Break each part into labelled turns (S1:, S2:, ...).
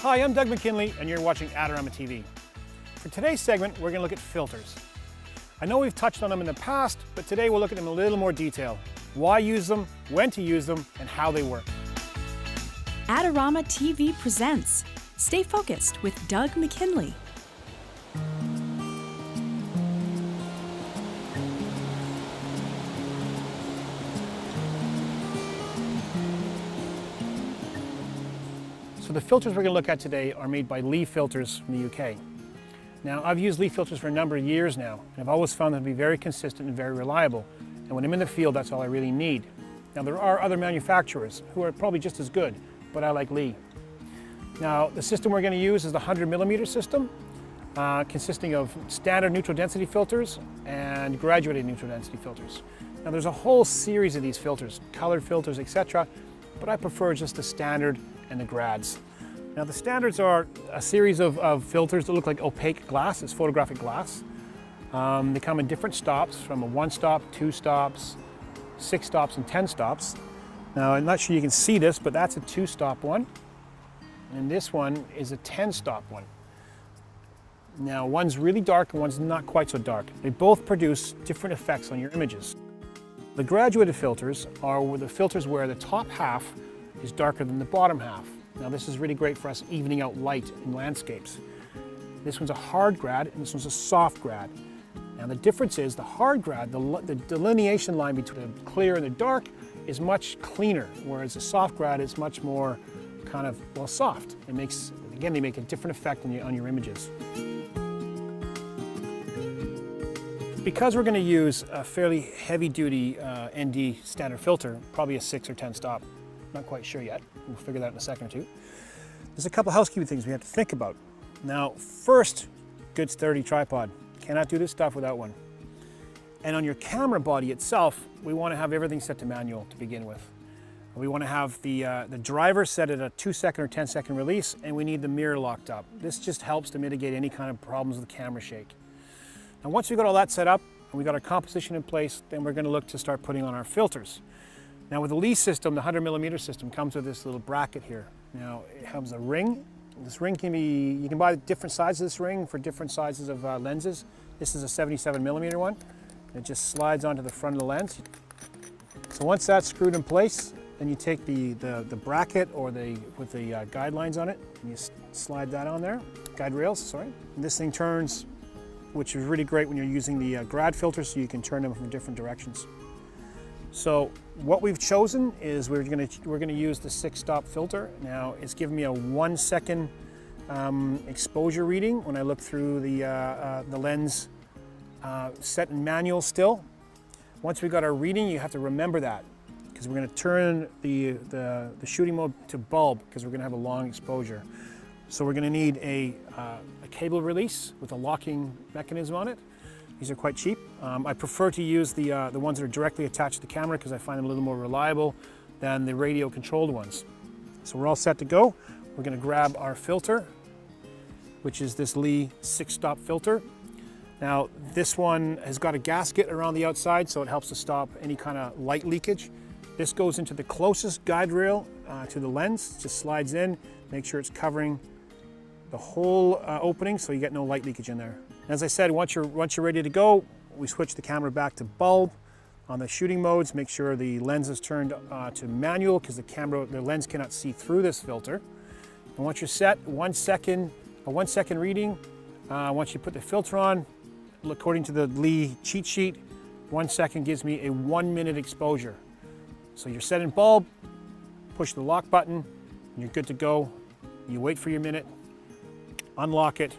S1: Hi, I'm Doug McKinlay, and you're watching Adorama TV. For today's segment, we're going to look at filters. I know we've touched on them in the past, but today we'll look at them in a little more detail. Why use them, when to use them, and how they work.
S2: Adorama TV presents Stay Focused with Doug McKinlay.
S1: So the filters we're going to look at today are made by Lee Filters from the UK. Now, I've used Lee filters for a number of years now, and I've always found them to be very consistent and very reliable. And when I'm in the field, that's all I really need. Now, there are other manufacturers who are probably just as good, but I like Lee. Now, the system we're going to use is the 100mm system, consisting of standard neutral density filters and graduated neutral density filters. Now, there's a whole series of these filters, colored filters, etc., but I prefer just the standard and the grads. Now, the standards are a series of filters that look like opaque glass. It's photographic glass. They come in different stops, from a 1 stop, 2 stops, 6 stops, and 10 stops. Now, I'm not sure you can see this, but that's a 2-stop one. And this one is a 10-stop one. Now, one's really dark and one's not quite so dark. They both produce different effects on your images. The graduated filters are the filters where the top half is darker than the bottom half. Now, this is really great for us evening out light in landscapes. This one's a hard grad and this one's a soft grad. Now, the difference is the hard grad, the delineation line between the clear and the dark is much cleaner, whereas the soft grad is much more kind of, well, soft. It makes, again, they make a different effect on your images. Because we're going to use a fairly heavy-duty ND standard filter, probably a 6 or 10 stop, not quite sure yet. We'll figure that in a second or two. There's a couple housekeeping things we have to think about. Now, first, good sturdy tripod. Cannot do this stuff without one. And on your camera body itself, we want to have everything set to manual to begin with. We want to have the driver set at a 2-second or 10-second release, and we need the mirror locked up. This just helps to mitigate any kind of problems with the camera shake. Now, once we've got all that set up and we've got our composition in place, then we're going to look to start putting on our filters. Now, with the Lee system, the 100mm system comes with this little bracket here. Now, it has a ring. This ring can be, you can buy different sizes of this ring for different sizes of lenses. This is a 77mm one. It just slides onto the front of the lens. So once that's screwed in place, then you take the bracket or with the guidelines on it, and you slide that on there, guide rails, sorry. And this thing turns, which is really great when you're using the grad filters, so you can turn them from different directions. So what we've chosen is we're going to use the 6-stop filter. Now, it's giving me a 1-second exposure reading when I look through the lens set in manual still. Once we got our reading, you have to remember that, because we're going to turn the shooting mode to bulb, because we're going to have a long exposure. So we're going to need a cable release with a locking mechanism on it. These are quite cheap. I prefer to use the ones that are directly attached to the camera, because I find them a little more reliable than the radio controlled ones. So we're all set to go. We're going to grab our filter, which is this Lee 6-stop filter. Now, this one has got a gasket around the outside, so it helps to stop any kind of light leakage. This goes into the closest guide rail to the lens. It just slides in, make sure it's covering the whole opening so you get no light leakage in there. As I said, once you're ready to go, we switch the camera back to bulb. On the shooting modes, make sure the lens is turned to manual, because the lens cannot see through this filter. And once you're set, a 1-second reading. Once you put the filter on, according to the Lee cheat sheet, 1 second gives me a 1-minute exposure. So you're set in bulb, push the lock button, and you're good to go. You wait for your minute, unlock it,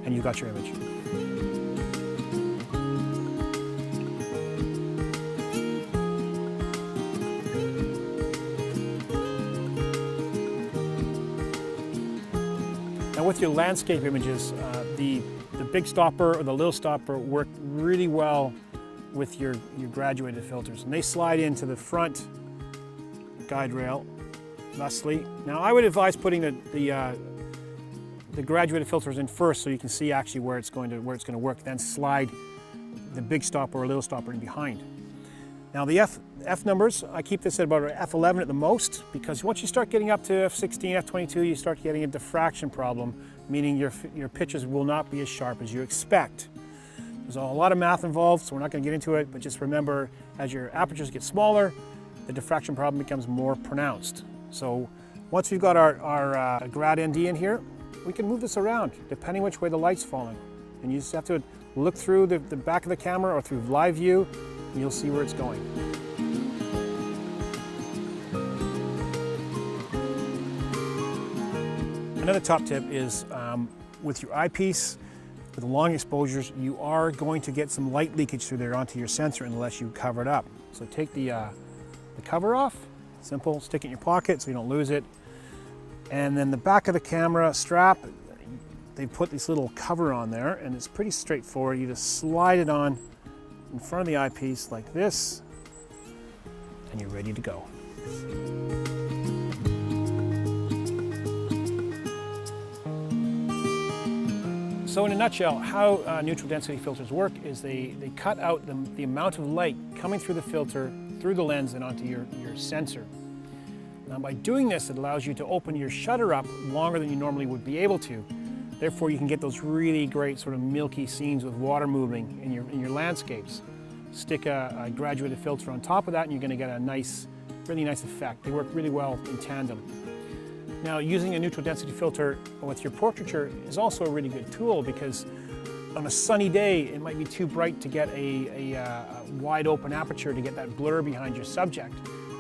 S1: and you've got your image. Now, with your landscape images, the big stopper or the little stopper work really well with your graduated filters, and they slide into the front guide rail thusly. Now, I would advise putting the graduated filters in first, so you can see actually where it's going to work, then slide the big stopper or little stopper in behind. Now the F numbers, I keep this at about F11 at the most, because once you start getting up to F16, F22, you start getting a diffraction problem, meaning your pitches will not be as sharp as you expect. There's a lot of math involved, so we're not going to get into it, but just remember, as your apertures get smaller, the diffraction problem becomes more pronounced. So once we've got our grad ND in here, we can move this around, depending which way the light's falling. And you just have to look through the back of the camera or through live view, and you'll see where it's going. Another top tip is with your eyepiece, with the long exposures, you are going to get some light leakage through there onto your sensor unless you cover it up. So take the cover off, simple, stick it in your pocket so you don't lose it. And then the back of the camera strap, they put this little cover on there, and it's pretty straightforward. You just slide it on in front of the eyepiece like this, and you're ready to go. So in a nutshell, how neutral density filters work is they cut out the amount of light coming through the filter, through the lens and onto your sensor. Now by doing this, it allows you to open your shutter up longer than you normally would be able to. Therefore, you can get those really great sort of milky scenes with water moving in your landscapes. Stick a graduated filter on top of that and you're going to get a nice, really nice effect. They work really well in tandem. Now, using a neutral density filter with your portraiture is also a really good tool, because on a sunny day, it might be too bright to get a wide open aperture to get that blur behind your subject.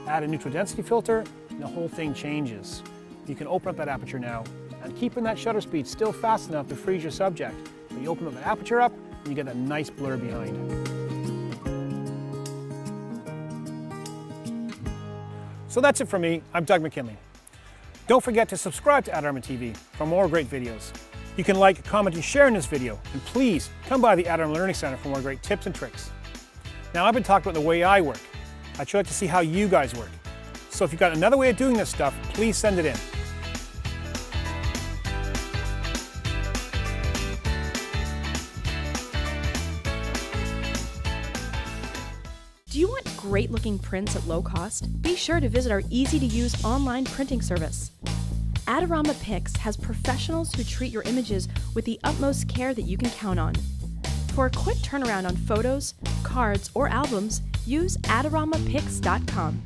S1: Add a neutral density filter, and the whole thing changes. You can open up that aperture now, and keeping that shutter speed still fast enough to freeze your subject. But you open up the aperture up, and you get that nice blur behind. So that's it for me. I'm Doug McKinlay. Don't forget to subscribe to Adorama TV for more great videos. You can like, comment, and share in this video, and please come by the Adorama Learning Center for more great tips and tricks. Now, I've been talking about the way I work. I'd sure like to see how you guys work. So if you've got another way of doing this stuff, please send it in.
S2: Do you want great looking prints at low cost? Be sure to visit our easy-to-use online printing service. Adorama Pix has professionals who treat your images with the utmost care that you can count on. For a quick turnaround on photos, cards, or albums, use AdoramaPix.com.